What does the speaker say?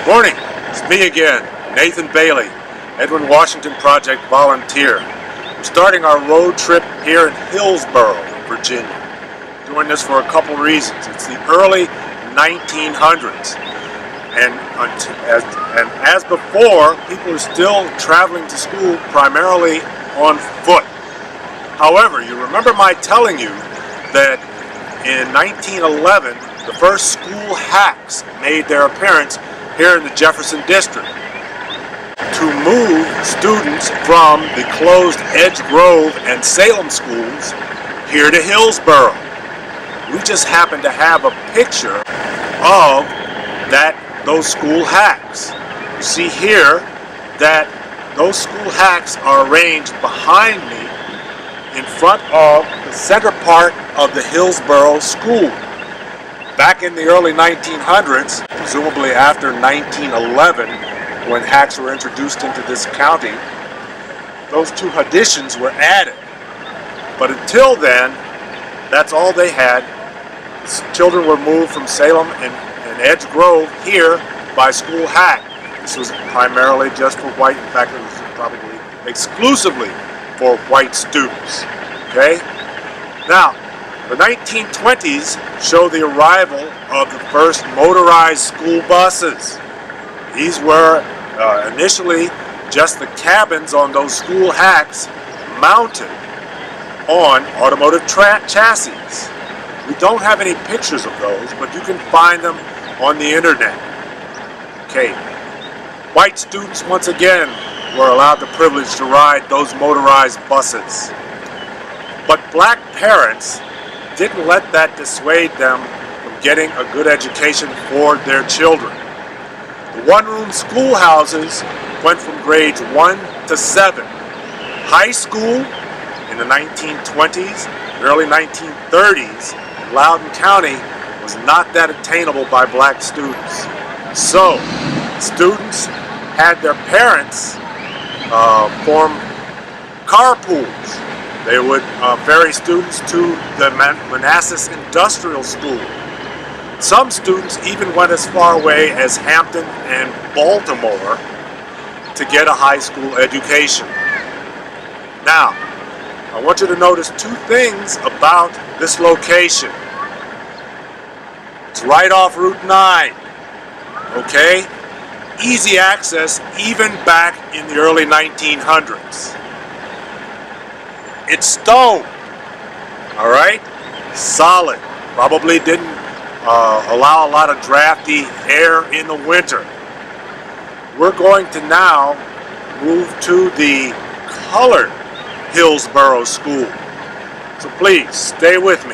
Morning, it's me again, Nathan Bailey, Edwin Washington Project volunteer. We're starting our road trip here in Hillsboro, Virginia. Doing this for a couple reasons. It's the early 1900s, and as before, people are still traveling to school primarily on foot. However, you remember my telling you that in 1911, the first school hacks made their appearance here in the Jefferson District to move students from the closed Edge Grove and Salem schools here to Hillsboro. We just happen to have a picture of those school hacks. You see here that those school hacks are arranged behind me in front of the center part of the Hillsboro school. Back in the early 1900s, presumably after 1911, when hacks were introduced into this county, those two additions were added. But until then, that's all they had. Children were moved from Salem and Edge Grove here by school hack. This was primarily just for white. In fact, it was probably exclusively for white students. Okay? Now, the 1920s show the arrival of the first motorized school buses. These were initially just the cabins on those school hacks mounted on automotive chassis. We don't have any pictures of those, but you can find them on the internet. Okay. White students once again were allowed the privilege to ride those motorized buses. But black parents didn't let that dissuade them from getting a good education for their children. The one-room schoolhouses went from grades 1 to 7. High school in the 1920s and early 1930s in Loudoun County was not that attainable by black students. So, students had their parents form carpools. They would ferry students to the Manassas Industrial School. Some students even went as far away as Hampton and Baltimore to get a high school education. Now, I want you to notice two things about this location. It's right off Route 9, okay? Easy access even back in the early 1900s. It's stone, all right? Solid. Probably didn't allow a lot of drafty air in the winter. We're going to now move to the colored Hillsboro School. So please, stay with me.